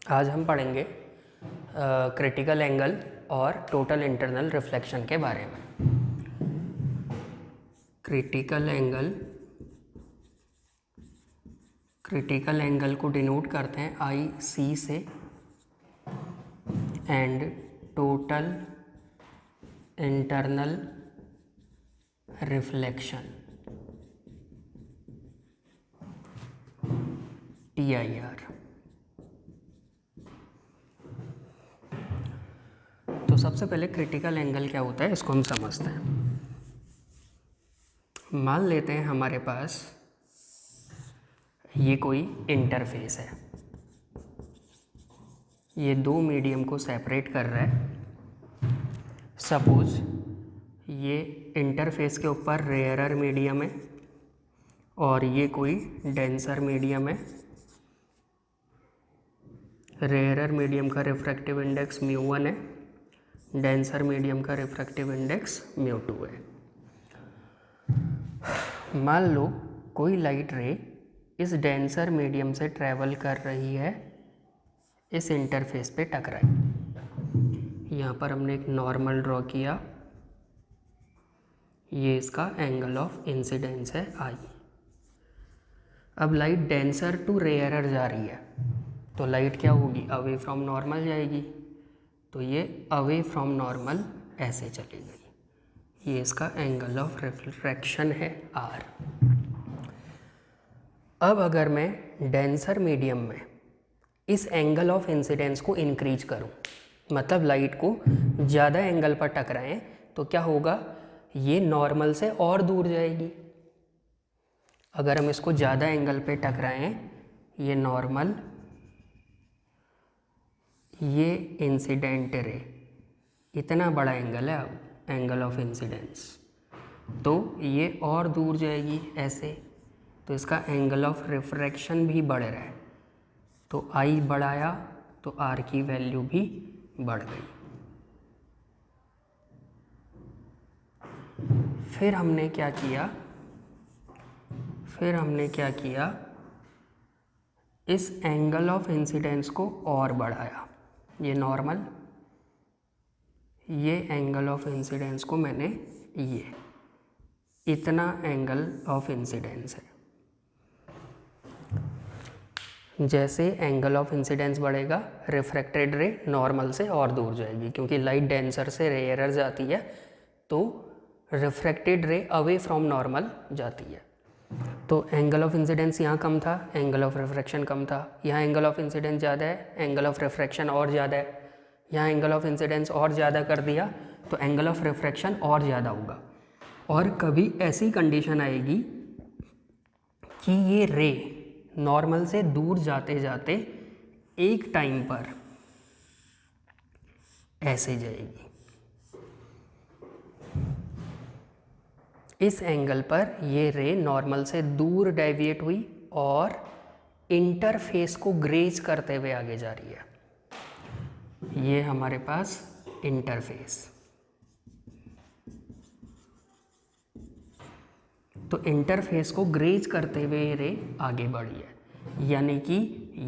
आज हम पढ़ेंगे क्रिटिकल एंगल और टोटल इंटरनल रिफ्लेक्शन के बारे में। क्रिटिकल एंगल को डिनोट करते हैं आई सी से and total internal reflection TIR। तो सबसे पहले क्रिटिकल एंगल क्या होता है इसको हम समझते हैं। मान लेते हैं हमारे पास ये कोई इंटरफेस है, ये दो मीडियम को सेपरेट कर रहा है। सपोज ये इंटरफेस के ऊपर रेयरर मीडियम है और ये कोई डेंसर मीडियम है। रेयरर मीडियम का रिफ्रैक्टिव इंडेक्स μ1 है, डेंसर मीडियम का रिफ्रैक्टिव इंडेक्स μ2 है। मान लो कोई लाइट रे इस डेंसर मीडियम से ट्रैवल कर रही है, इस इंटरफेस पे टकराई। यहाँ पर हमने एक नॉर्मल ड्रॉ किया, ये इसका एंगल ऑफ इंसिडेंस है आई। अब लाइट डेंसर टू रेयरर जा रही है तो लाइट क्या होगी, अवे फ्रॉम नॉर्मल जाएगी, तो ये अवे फ्रॉम नॉर्मल ऐसे चली गई। ये इसका एंगल ऑफ रिफ्रैक्शन है R। अब अगर मैं डेंसर मीडियम में इस एंगल ऑफ इंसिडेंस को इंक्रीज करूं, मतलब लाइट को ज़्यादा एंगल पर टकराएं, तो क्या होगा, ये नॉर्मल से और दूर जाएगी। अगर हम इसको ज़्यादा एंगल पे टकराएं, ये नॉर्मल, ये इंसिडेंट रे, इतना बड़ा एंगल है अब एंगल ऑफ इंसिडेंस, तो ये और दूर जाएगी ऐसे, तो इसका एंगल ऑफ रिफ्रैक्शन भी बढ़ रहा है। तो आई बढ़ाया तो R की वैल्यू भी बढ़ गई। फिर हमने क्या किया, इस एंगल ऑफ इंसिडेंस को और बढ़ाया। ये नॉर्मल, ये एंगल ऑफ इंसिडेंस को मैंने ये इतना एंगल ऑफ इंसिडेंस है। जैसे एंगल ऑफ इंसिडेंस बढ़ेगा, रिफ्रैक्टेड रे नॉर्मल से और दूर जाएगी, क्योंकि लाइट डेंसर से रेयरर जाती है तो रिफ्रैक्टेड रे अवे फ्रॉम नॉर्मल जाती है। तो एंगल ऑफ इंसिडेंस यहाँ कम था, एंगल ऑफ रिफ्रैक्शन कम था। यहाँ एंगल ऑफ इंसिडेंस ज़्यादा है, एंगल ऑफ रिफ्रैक्शन और ज़्यादा है। यहाँ एंगल ऑफ इंसिडेंस और ज़्यादा कर दिया तो एंगल ऑफ रिफ्रैक्शन और ज़्यादा होगा। और कभी ऐसी कंडीशन आएगी कि ये रे नॉर्मल से दूर जाते जाते एक टाइम पर ऐसे जाएगी। इस एंगल पर ये रे नॉर्मल से दूर डेविएट हुई और इंटरफेस को ग्रेज करते हुए आगे जा रही है। ये हमारे पास इंटरफेस, तो इंटरफेस को ग्रेज करते हुए ये रे आगे बढ़ी है, यानी कि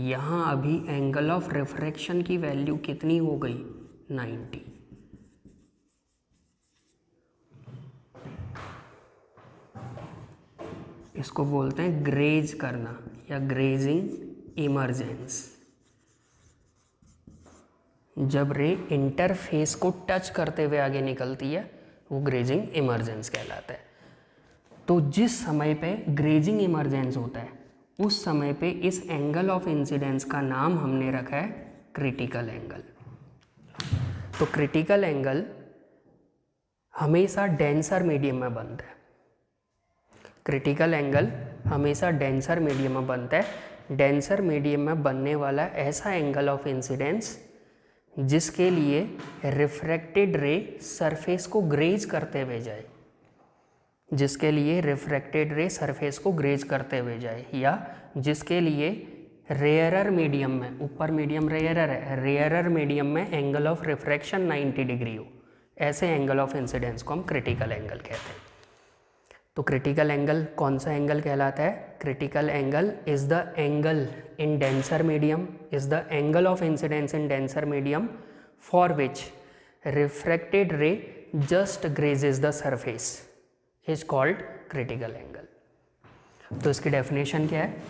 यहाँ अभी एंगल ऑफ रिफ्रैक्शन की वैल्यू कितनी हो गई, 90। इसको बोलते हैं ग्रेज करना या ग्रेजिंग इमर्जेंस। जब रे इंटरफेस को टच करते हुए आगे निकलती है वो ग्रेजिंग इमर्जेंस कहलाता है। तो जिस समय पे ग्रेजिंग इमर्जेंस होता है उस समय पे इस एंगल ऑफ इंसिडेंस का नाम हमने रखा है क्रिटिकल एंगल। तो क्रिटिकल एंगल हमेशा डेंसर मीडियम में बनता है। क्रिटिकल एंगल हमेशा डेंसर मीडियम में बनता है। डेंसर मीडियम में बनने वाला ऐसा एंगल ऑफ इंसिडेंस जिसके लिए रिफ्रैक्टेड रे सरफेस को ग्रेज करते हुए जाए, या जिसके लिए रेयरर मीडियम में, ऊपर मीडियम रेयरर है, रेयरर मीडियम में एंगल ऑफ रिफ्रैक्शन 90 डिग्री हो, ऐसे एंगल ऑफ इंसिडेंस को हम क्रिटिकल एंगल कहते हैं। तो क्रिटिकल एंगल कौन सा एंगल कहलाता है? Critical angle is the angle in denser medium, is the angle of incidence in denser medium for which refracted ray just grazes the surface is called critical angle. तो इसकी definition क्या है?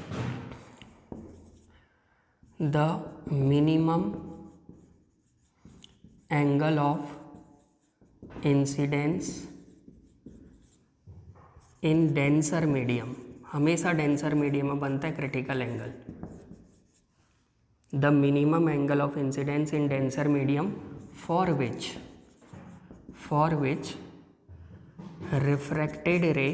The minimum angle of incidence in denser medium, हमेशा denser medium में बनता है critical angle. The minimum angle of incidence in denser medium for which refracted ray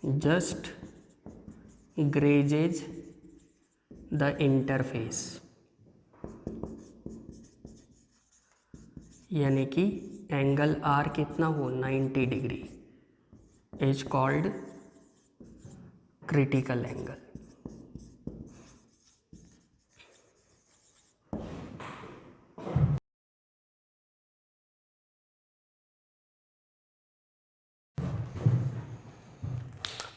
just grazes the interface, यानी कि एंगल आर कितना हो 90 degree is called critical angle.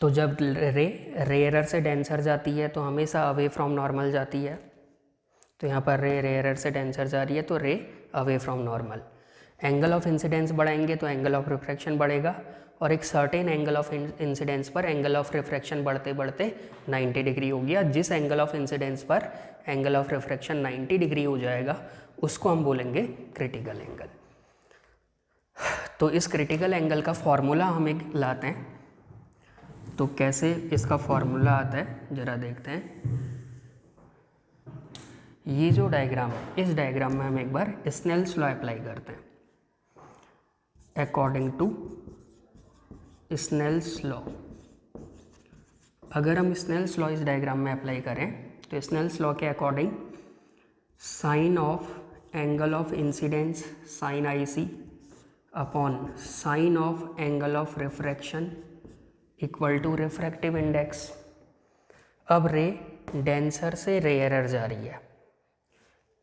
तो जब रे रेयरर से डेंसर जाती है तो हमेशा अवे फ्रॉम नॉर्मल जाती है। तो यहाँ पर रे रेयरर से डेंसर जा रही है तो रे away from normal. Angle of incidence बढ़ाएंगे तो एंगल ऑफ रिफ्रैक्शन बढ़ेगा, और एक सर्टेन एंगल ऑफ इंसिडेंस पर एंगल ऑफ रिफ्रैक्शन बढ़ते बढ़ते 90 डिग्री हो गया। जिस एंगल ऑफ इंसिडेंस पर एंगल ऑफ रिफ्रैक्शन 90 डिग्री हो जाएगा उसको हम बोलेंगे क्रिटिकल एंगल। तो इस क्रिटिकल एंगल का फॉर्मूला हम एक लाते हैं। तो कैसे इसका फॉर्मूला आता है ज़रा देखते हैं। ये जो डायग्राम है, इस डायग्राम में हम एक बार स्नेल्स लॉ अप्लाई करते हैं। अकॉर्डिंग टू स्नेल्स लॉ, अगर हम स्नेल्स लॉ इस डायग्राम में अप्लाई करें तो स्नेल्स लॉ के according sine of angle of incidence sine I C upon sine of angle of refraction equal to refractive index. अब रे डेंसर से rarer जा रही है,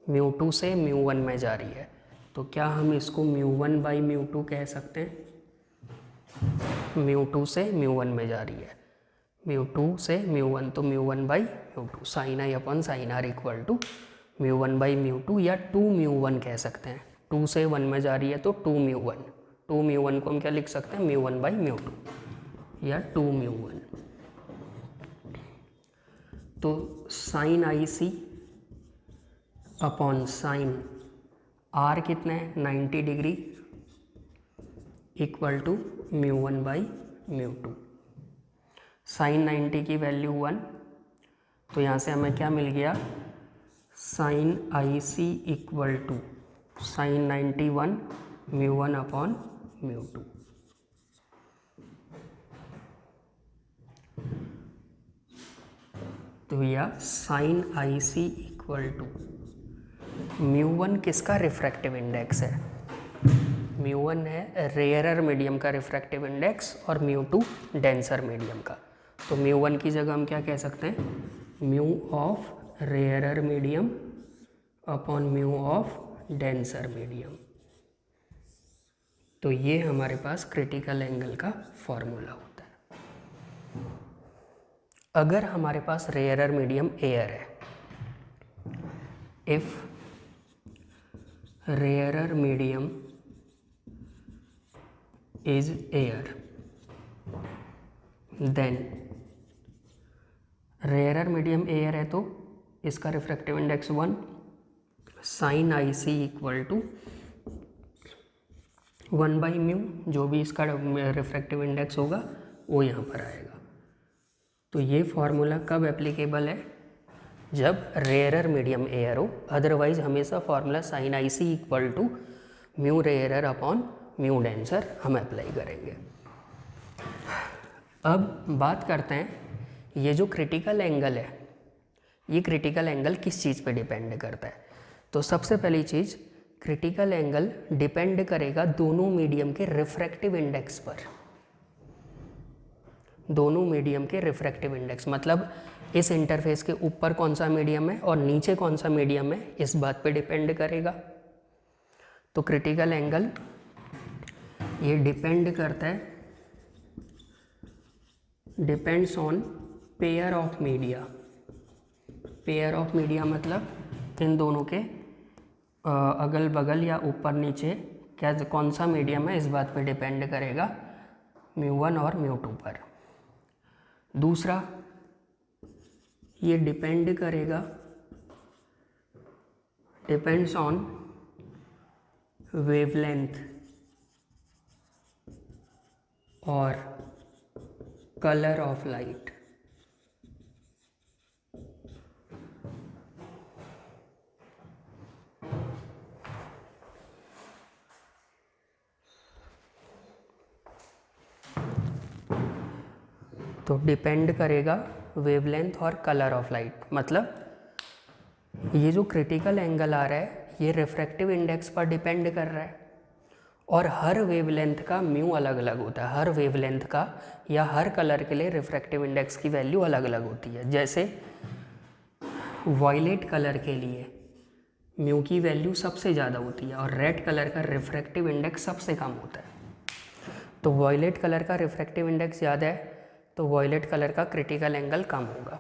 μ2 से μ1 में जा रही है, तो क्या हम इसको μ1 बाई μ2 कह सकते हैं? μ2 से μ1 में जा रही है, μ2 से μ1, तो μ1 by μ2 sine I upon sine R equal to μ1 by μ2 या 2μ1 कह सकते हैं। 2 से 1 में जा रही है तो 2μ1, 2μ1 को हम क्या लिख सकते हैं? μ1 बाई μ2 या 2μ1। तो साइन आई सी अपॉन साइन आर कितना है 90 degree equal to μ1 by μ2। Sine 90 की वैल्यू 1, तो यहाँ से हमें क्या मिल गया? Sine I c equal to sine 91 μ1 upon μ2। तो यह sine I c equal to μ1 किसका रिफ्रैक्टिव इंडेक्स है? μ1 है रेयरर मीडियम का रिफ्रैक्टिव इंडेक्स और μ2 डेंसर मीडियम का। तो μ1 की जगह हम क्या कह सकते हैं? Mu of rarer medium upon mu of denser medium. तो ये हमारे पास क्रिटिकल एंगल का फॉर्मूला होता है। अगर हमारे पास रेयरर मीडियम एयर है, if rarer medium is air, then rarer medium air है तो इसका refractive index 1, sine I c equal to 1 by mu, जो भी इसका रिफ्रैक्टिव इंडेक्स होगा वो यहाँ पर आएगा। तो ये फॉर्मूला कब एप्लीकेबल है? जब रेयरर मीडियम एयर हो, अदरवाइज हमेशा formula sine I c equal to mu rarer upon mu denser हम अप्लाई करेंगे। अब बात करते हैं ये जो क्रिटिकल एंगल है, ये क्रिटिकल एंगल किस चीज़ पे डिपेंड करता है? तो सबसे पहली चीज़, क्रिटिकल एंगल डिपेंड करेगा दोनों मीडियम के रिफ्रैक्टिव इंडेक्स पर। दोनों मीडियम के रिफ्रैक्टिव इंडेक्स मतलब इस इंटरफेस के ऊपर कौन सा मीडियम है और नीचे कौन सा मीडियम है, इस बात पे डिपेंड करेगा। तो क्रिटिकल एंगल ये डिपेंड करता है, depends on pair of media. Pair of media मतलब इन दोनों के अगल बगल या ऊपर नीचे क्या कौन सा मीडियम है, इस बात पे डिपेंड करेगा μ1 और μ2 पर। दूसरा, ये डिपेंड करेगा, डिपेंड्स ऑन वेवलेंथ और कलर ऑफ लाइट। तो डिपेंड करेगा वेवलेंथ और कलर ऑफ लाइट, मतलब ये जो क्रिटिकल एंगल आ रहा है ये रिफ्रैक्टिव इंडेक्स पर डिपेंड कर रहा है, और हर वेवलेंथ का म्यू अलग अलग होता है। हर वेवलेंथ का या हर कलर के लिए रिफ्रैक्टिव इंडेक्स की वैल्यू अलग अलग होती है। जैसे वॉयलेट कलर के लिए म्यू की वैल्यू सबसे ज़्यादा होती है और रेड कलर का रिफ्रैक्टिव इंडेक्स सबसे कम होता है। तो वॉयलेट कलर का रिफ्रैक्टिव इंडेक्स ज़्यादा है तो वॉयलेट कलर का क्रिटिकल एंगल कम होगा।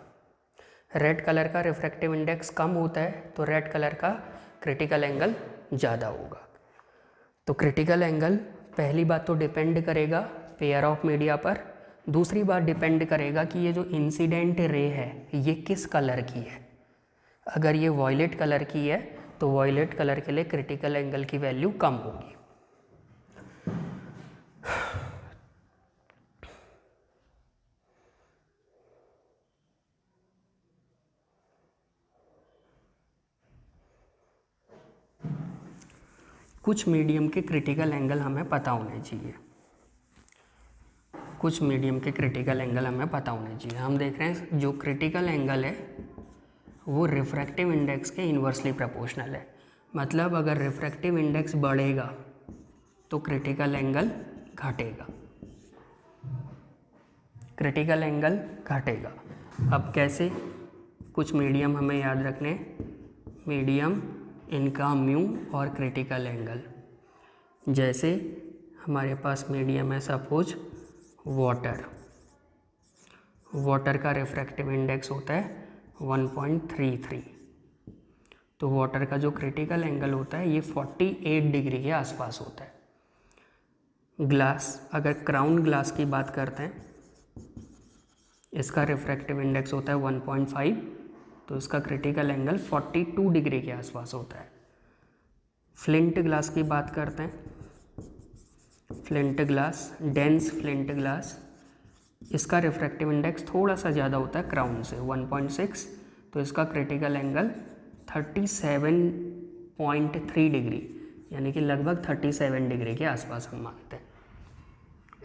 रेड कलर का रिफ्रैक्टिव इंडेक्स कम होता है तो रेड कलर का क्रिटिकल एंगल ज़्यादा होगा। तो क्रिटिकल एंगल पहली बात तो डिपेंड करेगा पेयर ऑफ मीडिया पर, दूसरी बात डिपेंड करेगा कि ये जो इंसिडेंट रे है ये किस कलर की है। अगर ये वॉयलेट कलर की है तो वॉयलेट कलर के लिए क्रिटिकल एंगल की वैल्यू कम होगी। कुछ मीडियम के क्रिटिकल एंगल हमें पता होने चाहिए, कुछ मीडियम के क्रिटिकल एंगल हमें पता होने चाहिए। हम देख रहे हैं जो क्रिटिकल एंगल है वो रिफ्रैक्टिव इंडेक्स के इन्वर्सली प्रोपोर्शनल है। मतलब अगर रिफ्रैक्टिव इंडेक्स बढ़ेगा तो क्रिटिकल एंगल घटेगा, क्रिटिकल एंगल घटेगा। अब कैसे? कुछ मीडियम हमें याद रखने, मीडियम, इनका म्यू और क्रिटिकल एंगल। जैसे हमारे पास मीडियम है सपोज वाटर, वाटर का रिफ्रैक्टिव इंडेक्स होता है 1.33, तो वाटर का जो क्रिटिकल एंगल होता है ये 48 डिग्री के आसपास होता है। ग्लास, अगर क्राउन ग्लास की बात करते हैं, इसका रिफ्रैक्टिव इंडेक्स होता है 1.5, तो इसका क्रिटिकल एंगल 42 डिग्री के आसपास होता है। फ्लिंट ग्लास की बात करते हैं, flint glass, dense flint glass, इसका रिफ्रैक्टिव इंडेक्स थोड़ा सा ज़्यादा होता है क्राउन से 1.6, तो इसका क्रिटिकल एंगल 37.3 डिग्री यानी कि लगभग 37 डिग्री के आसपास हम मानते हैं।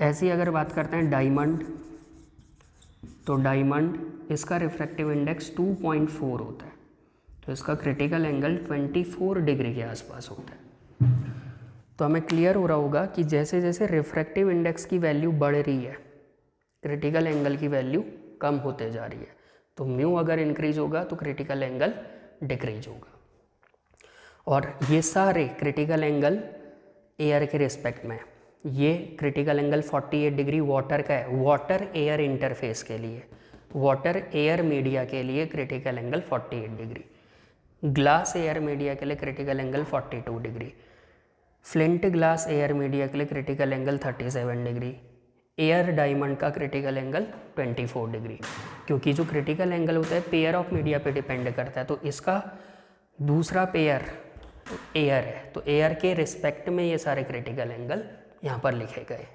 ऐसी अगर बात करते हैं डायमंड, तो डायमंड इसका रिफ्रैक्टिव इंडेक्स 2.4 होता है, तो इसका क्रिटिकल एंगल 24 डिग्री के आसपास होता है। तो हमें क्लियर हो रहा होगा कि जैसे जैसे रिफ्रैक्टिव इंडेक्स की वैल्यू बढ़ रही है क्रिटिकल एंगल की वैल्यू कम होते जा रही है। तो म्यू अगर इंक्रीज होगा तो क्रिटिकल एंगल डिक्रीज होगा। और ये सारे क्रिटिकल एंगल एयर के रिस्पेक्ट में, ये क्रिटिकल एंगल 48 डिग्री वाटर का है, वाटर एयर इंटरफेस के लिए, वाटर एयर मीडिया के लिए critical angle 48 degree, glass air media के लिए critical angle 42 degree, flint glass air media के लिए critical angle 37 degree, air diamond का क्रिटिकल एंगल 24 डिग्री। क्योंकि जो क्रिटिकल एंगल होता है पेयर ऑफ मीडिया पे डिपेंड करता है, तो इसका दूसरा पेयर एयर है, तो एयर के रिस्पेक्ट में ये सारे क्रिटिकल एंगल यहाँ पर लिखे गए।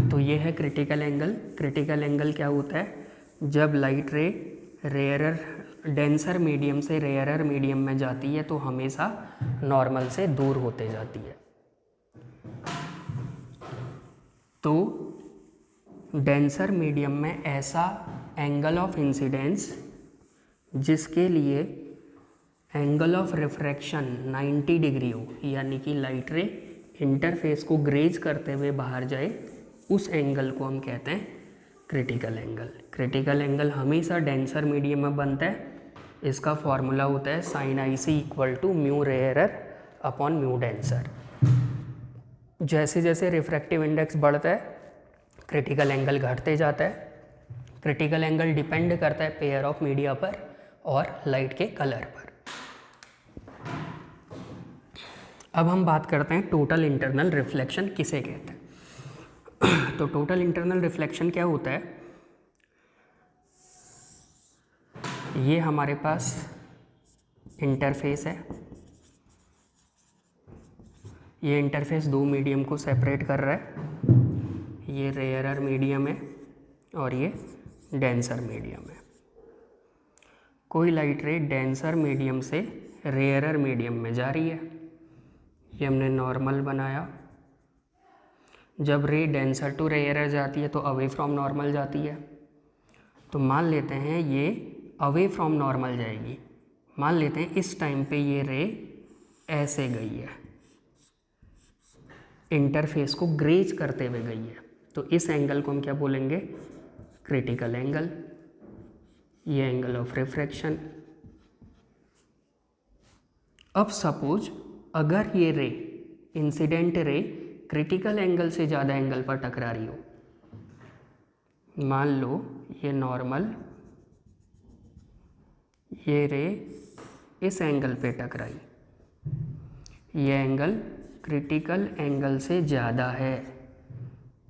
तो ये है क्रिटिकल एंगल। क्रिटिकल एंगल क्या होता है? जब लाइट रे रेयरर डेंसर मीडियम से रेयरर मीडियम में जाती है तो हमेशा नॉर्मल से दूर होते जाती है। तो डेंसर मीडियम में ऐसा एंगल ऑफ इंसिडेंस जिसके लिए एंगल ऑफ रिफ्रैक्शन 90 डिग्री हो, यानी कि लाइट रे इंटरफेस को ग्रेज करते हुए बाहर जाए, उस एंगल को हम कहते हैं क्रिटिकल एंगल। क्रिटिकल एंगल हमेशा डेंसर मीडियम में बनता है। इसका फॉर्मूला होता है sin IC = mu rarer upon mu denser. जैसे जैसे रिफ्रैक्टिव इंडेक्स बढ़ता है क्रिटिकल एंगल घटते जाता है। क्रिटिकल एंगल डिपेंड करता है पेयर ऑफ मीडिया पर और लाइट के कलर पर। अब हम बात करते हैं टोटल इंटरनल रिफ्लेक्शन किसे कहते हैं। तो टोटल इंटरनल रिफ्लेक्शन क्या होता है, ये हमारे पास इंटरफेस है, ये इंटरफेस दो मीडियम को सेपरेट कर रहा है, ये रेयरर मीडियम है और ये डेंसर मीडियम है। कोई लाइट रे डेंसर मीडियम से रेयरर मीडियम में जा रही है, ये हमने नॉर्मल बनाया। जब रे डेंसर टू रेयरर जाती है तो अवे फ्रॉम नॉर्मल जाती है। तो मान लेते हैं ये अवे फ्रॉम नॉर्मल जाएगी, मान लेते हैं इस टाइम पे ये रे ऐसे गई है, इंटरफेस को ग्रेज करते हुए गई है, तो इस एंगल को हम क्या बोलेंगे, क्रिटिकल एंगल। ये एंगल ऑफ रिफ्रैक्शन। अब सपोज अगर ये ray incident ray critical angle से ज़्यादा एंगल पर टकरा रही हो, मान लो ये नॉर्मल, ये रे इस एंगल पे टकराई, ये एंगल क्रिटिकल एंगल से ज़्यादा है,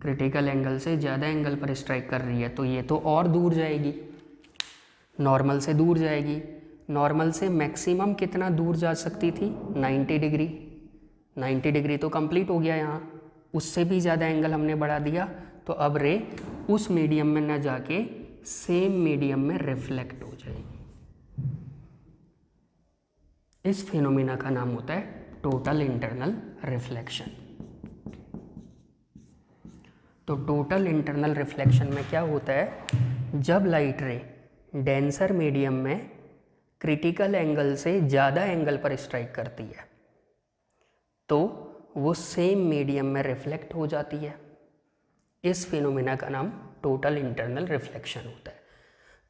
क्रिटिकल एंगल से ज़्यादा एंगल पर स्ट्राइक कर रही है, तो ये तो और दूर जाएगी, नॉर्मल से दूर जाएगी। नॉर्मल से मैक्सिमम कितना दूर जा सकती थी, 90 डिग्री। 90 डिग्री तो कंप्लीट हो गया यहाँ, उससे भी ज़्यादा एंगल हमने बढ़ा दिया, तो अब रे उस मीडियम में न जाके सेम मीडियम में रिफ्लेक्ट हो जाएगी। इस फिनोमिना का नाम होता है टोटल इंटरनल रिफ्लेक्शन। तो टोटल इंटरनल रिफ्लेक्शन में क्या होता है, जब लाइट रे डेंसर मीडियम में क्रिटिकल एंगल से ज़्यादा एंगल पर स्ट्राइक करती है तो वो सेम मीडियम में रिफ्लेक्ट हो जाती है। इस फिनोमिना का नाम टोटल इंटरनल रिफ्लेक्शन होता है।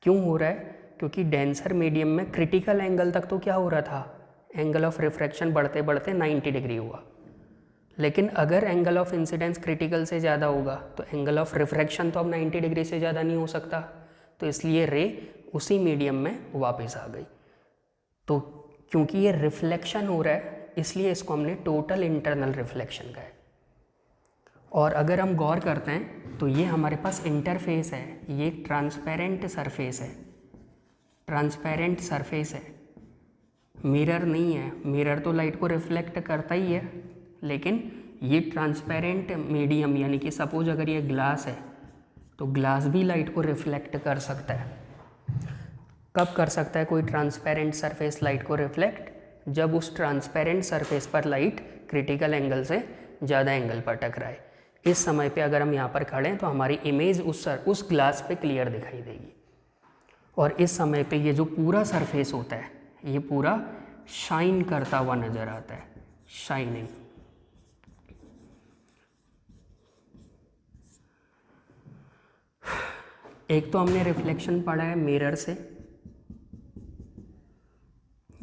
क्यों हो रहा है, क्योंकि डेंसर मीडियम में क्रिटिकल एंगल तक तो क्या हो रहा था, एंगल ऑफ रिफ्रैक्शन बढ़ते बढ़ते 90 डिग्री हुआ, लेकिन अगर एंगल ऑफ इंसिडेंस क्रिटिकल से ज़्यादा होगा तो एंगल ऑफ रिफ्रैक्शन तो अब 90 डिग्री से ज़्यादा नहीं हो सकता, तो इसलिए रे उसी मीडियम में वापस आ गई। तो क्योंकि ये रिफ्लेक्शन हो रहा है इसलिए इसको हमने टोटल इंटरनल रिफ्लेक्शन कहा है। और अगर हम गौर करते हैं तो ये हमारे पास इंटरफेस है, ये ट्रांसपेरेंट सरफेस है, ट्रांसपेरेंट सरफेस है, मिरर नहीं है। मिरर तो लाइट को रिफ्लेक्ट करता ही है, लेकिन ये ट्रांसपेरेंट मीडियम, यानी कि सपोज अगर ये ग्लास है तो ग्लास भी लाइट को रिफ्लेक्ट कर सकता है। कब कर सकता है कोई ट्रांसपेरेंट सरफेस लाइट को रिफ्लेक्ट, जब उस ट्रांसपेरेंट सरफेस पर लाइट क्रिटिकल एंगल से ज़्यादा एंगल पर टकराए। इस समय पे अगर हम यहाँ पर खड़े हैं तो हमारी इमेज उस ग्लास पे क्लियर दिखाई देगी, और इस समय पे ये जो पूरा सरफेस होता है ये पूरा शाइन करता हुआ नज़र आता है, शाइनिंग। एक तो हमने रिफ्लेक्शन पढ़ा है मिरर से,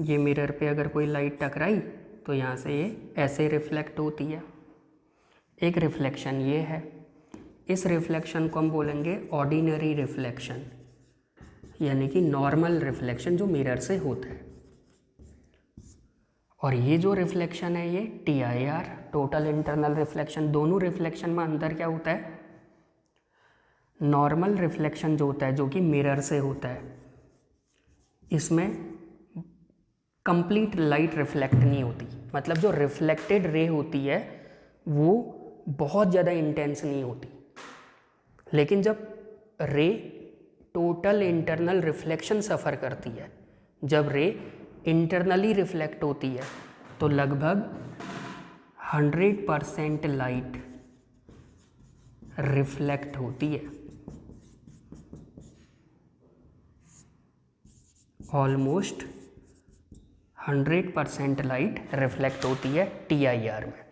ये मिरर पे अगर कोई लाइट टकराई तो यहाँ से ये ऐसे रिफ्लेक्ट होती है। एक रिफ्लेक्शन ये है, इस रिफ्लेक्शन को हम बोलेंगे ऑर्डिनरी रिफ्लेक्शन, यानी कि नॉर्मल रिफ्लेक्शन जो मिरर से होता है। और ये जो रिफ्लेक्शन है ये TIR, टोटल इंटरनल रिफ्लेक्शन। दोनों रिफ्लेक्शन में अंतर क्या होता है, नॉर्मल रिफ्लेक्शन जो होता है जो कि मिरर से होता है, इसमें कंप्लीट लाइट रिफ्लेक्ट नहीं होती, मतलब जो रिफ्लेक्टेड रे होती है वो बहुत ज़्यादा इंटेंस नहीं होती। लेकिन जब रे टोटल इंटरनल रिफ्लेक्शन सफ़र करती है, जब रे इंटरनली रिफ्लेक्ट होती है तो लगभग 100% लाइट रिफ्लेक्ट होती है, ऑलमोस्ट 100% लाइट रिफ्लेक्ट होती है TIR में।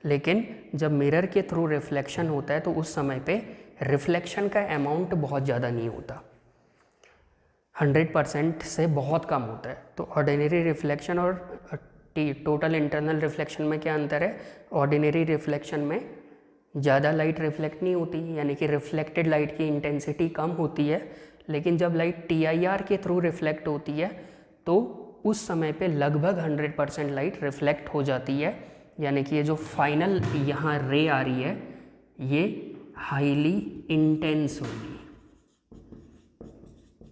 लेकिन जब मिरर के थ्रू रिफ्लेक्शन होता है तो उस समय पे रिफ्लेक्शन का अमाउंट बहुत ज़्यादा नहीं होता, 100% से बहुत कम होता है। तो ऑर्डिनरी रिफ्लेक्शन और टोटल इंटरनल रिफ्लेक्शन में क्या अंतर है? ऑर्डिनरी रिफ्लेक्शन में ज़्यादा लाइट रिफ्लेक्ट नहीं होती, यानी कि रिफ्लेक्टेड लाइट की इंटेंसिटी कम होती है, लेकिन जब लाइट TIR के थ्रू रिफ्लेक्ट होती है तो उस समय पे लगभग 100% लाइट रिफ्लेक्ट हो जाती है, यानी कि ये जो फाइनल यहाँ रे आ रही है ये हाईली इंटेंस होगी,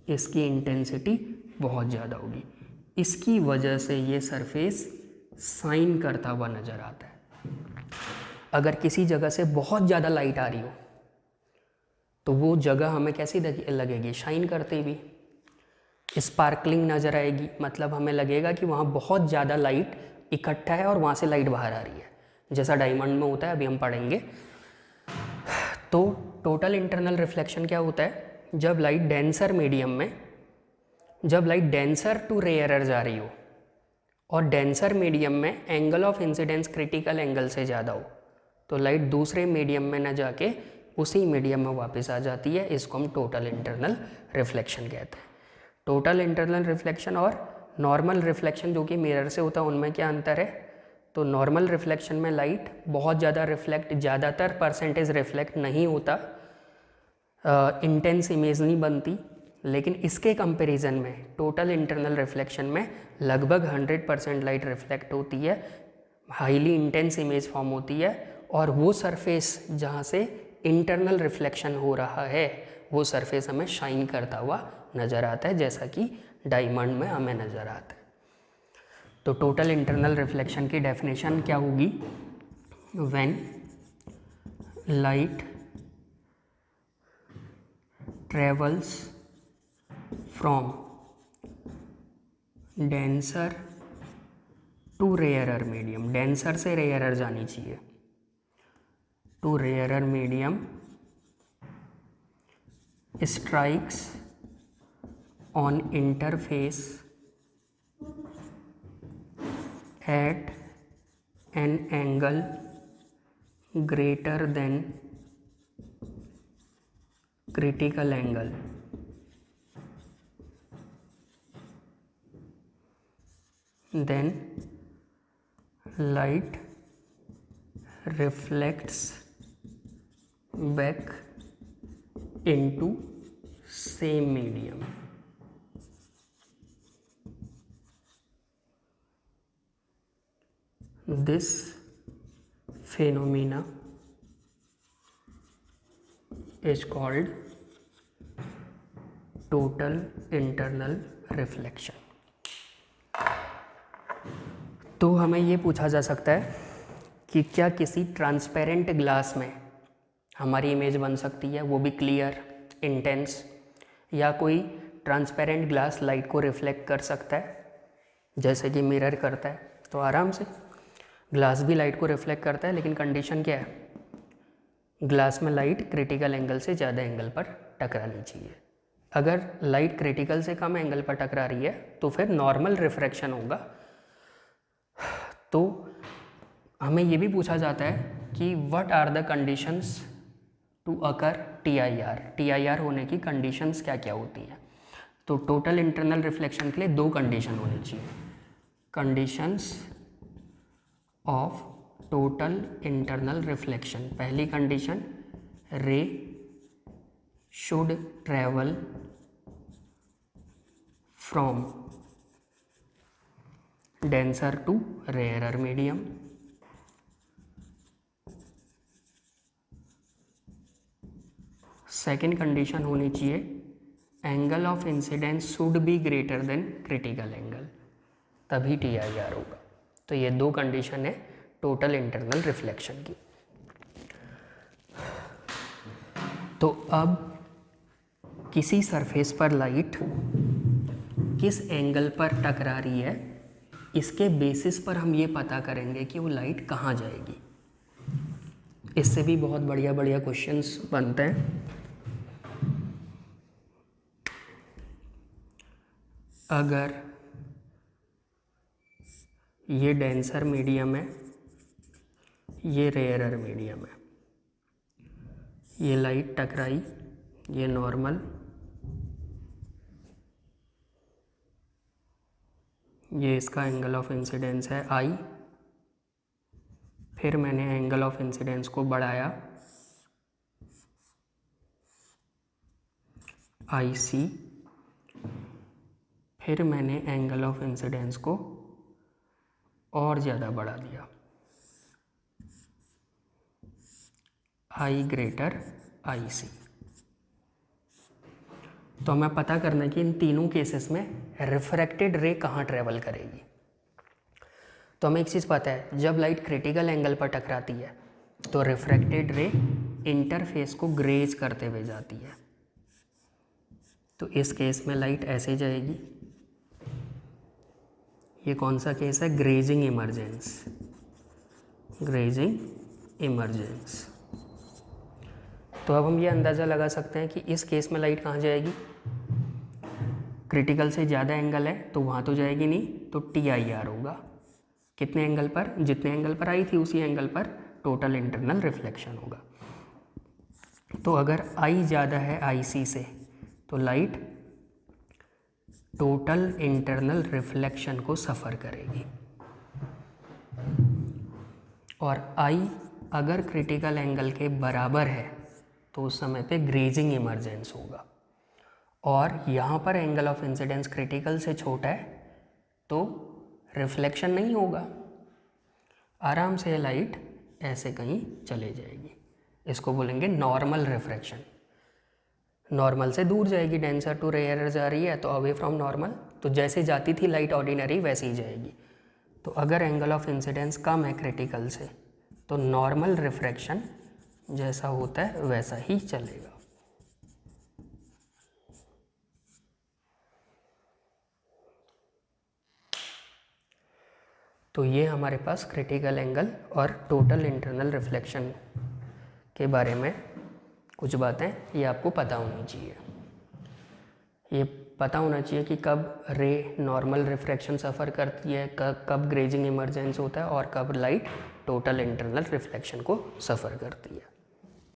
इसकी इंटेंसिटी बहुत ज़्यादा होगी। इसकी वजह से ये सरफेस शाइन करता हुआ नज़र आता है। अगर किसी जगह से बहुत ज़्यादा लाइट आ रही हो तो वो जगह हमें कैसी लगेगी? शाइन करते हुए, स्पार्कलिंग नज़र आएगी, मतलब हमें लगेगा कि वहाँ बहुत ज़्यादा लाइट इकट्ठा है और वहाँ से लाइट बाहर आ रही है, जैसा डायमंड में होता है, अभी हम पढ़ेंगे। तो टोटल इंटरनल रिफ्लेक्शन क्या होता है? जब लाइट डेंसर मीडियम में, जब लाइट डेंसर टू रेयरर जा रही हो और डेंसर मीडियम में angle of incidence critical angle से ज़्यादा हो, तो लाइट दूसरे मीडियम में न जाके उसी मीडियम में वापस आ जाती है। इसको हम टोटल इंटरनल रिफ्लेक्शन कहते हैं। टोटल इंटरनल रिफ्लेक्शन और नॉर्मल रिफ्लेक्शन जो कि मिरर से होता है, उनमें क्या अंतर है? तो नॉर्मल रिफ्लेक्शन में लाइट बहुत ज़्यादा रिफ्लेक्ट, ज़्यादातर परसेंटेज रिफ्लेक्ट नहीं होता, इंटेंस इमेज नहीं बनती, लेकिन इसके कंपैरिजन में टोटल इंटरनल रिफ्लेक्शन में लगभग 100% लाइट रिफ्लेक्ट होती है, हाईली इंटेंस इमेज फॉर्म होती है, और वो सरफेस जहाँ से इंटरनल रिफ्लेक्शन हो रहा है वो सरफेस हमें शाइन करता हुआ नज़र आता है, जैसा कि डायमंड में हमें नज़र आता है। तो टोटल इंटरनल रिफ्लेक्शन की डेफिनेशन क्या होगी? When light travels from denser to rarer medium, denser से रेयरर जानी चाहिए, to rarer medium strikes on interface at an angle greater than critical angle, then light reflects back into same medium. This phenomena is called total internal reflection. तो हमें ये पूछा जा सकता है कि क्या किसी ट्रांसपेरेंट ग्लास में हमारी इमेज बन सकती है, वो भी क्लियर, इंटेंस, या कोई ट्रांसपेरेंट ग्लास लाइट को रिफ्लेक्ट कर सकता है जैसे कि मिरर करता है? तो आराम से ग्लास भी लाइट को रिफ्लेक्ट करता है, लेकिन कंडीशन क्या है? ग्लास में लाइट क्रिटिकल एंगल से ज़्यादा एंगल पर टकरानी चाहिए। अगर लाइट क्रिटिकल से कम एंगल पर टकरा रही है तो फिर नॉर्मल रिफ्रैक्शन होगा। तो हमें ये भी पूछा जाता है कि what are the conditions to occur TIR, TIR होने की कंडीशंस क्या क्या होती हैं? तो टोटल इंटरनल रिफ्लेक्शन के लिए दो कंडीशन होनी चाहिए। Conditions of total internal reflection, पहली condition, ray should travel from denser to rarer medium, second condition होनी चाहिए, angle of incidence should be greater than critical angle, तभी TIR होगा। तो ये दो कंडीशन है टोटल इंटरनल रिफ्लेक्शन की। तो अब किसी सरफेस पर लाइट किस एंगल पर टकरा रही है, इसके बेसिस पर हम ये पता करेंगे कि वो लाइट कहाँ जाएगी। इससे भी बहुत बढ़िया बढ़िया क्वेश्चंस बनते हैं। अगर ये डेंसर मीडियम है, ये रेयरर मीडियम है, ये लाइट टकराई, ये नॉर्मल, ये इसका एंगल ऑफ इंसिडेंस है आई, फिर मैंने एंगल ऑफ इंसिडेंस को बढ़ाया आई सी, फिर मैंने एंगल ऑफ इंसिडेंस को और ज़्यादा बढ़ा दिया आई ग्रेटर आई सी। तो हमें पता करना है कि इन तीनों केसेस में रिफ्रैक्टेड रे कहाँ ट्रेवल करेगी। तो हमें एक चीज़ पता है, जब लाइट क्रिटिकल एंगल पर टकराती है तो रिफ्रैक्टेड रे इंटरफेस को ग्रेज करते हुए जाती है। तो इस केस में लाइट ऐसे जाएगी। ये कौन सा केस है? Grazing emergence, grazing emergence. तो अब हम ये अंदाज़ा लगा सकते हैं कि इस केस में लाइट कहाँ जाएगी? क्रिटिकल से ज़्यादा एंगल है तो वहाँ तो जाएगी नहीं, तो TIR होगा। कितने एंगल पर? जितने एंगल पर आई थी उसी एंगल पर टोटल इंटरनल रिफ्लेक्शन होगा। तो अगर I ज़्यादा है IC से तो लाइट टोटल इंटरनल रिफ्लेक्शन को सफ़र करेगी, और I अगर क्रिटिकल एंगल के बराबर है तो उस समय पे ग्रेजिंग इमर्जेंस होगा। और यहाँ पर एंगल ऑफ इंसिडेंस क्रिटिकल से छोटा है तो रिफ्लेक्शन नहीं होगा, आराम से लाइट ऐसे कहीं चले जाएगी। इसको बोलेंगे नॉर्मल रिफ्रैक्शन। नॉर्मल से दूर जाएगी, डेंसर टू रेयर जा रही है तो अवे फ्रॉम नॉर्मल, तो जैसे जाती थी लाइट ऑर्डिनरी वैसे ही जाएगी। तो अगर एंगल ऑफ इंसिडेंस कम है क्रिटिकल से तो नॉर्मल रिफ्रैक्शन जैसा होता है वैसा ही चलेगा। तो ये हमारे पास क्रिटिकल एंगल और टोटल इंटरनल रिफ्लेक्शन के बारे में कुछ बातें ये आपको पता होनी चाहिए। ये पता होना चाहिए कि कब रे नॉर्मल रिफ्रैक्शन सफ़र करती है, कब ग्रेजिंग इमर्जेंस होता है और कब लाइट टोटल इंटरनल रिफ्लेक्शन को सफ़र करती है।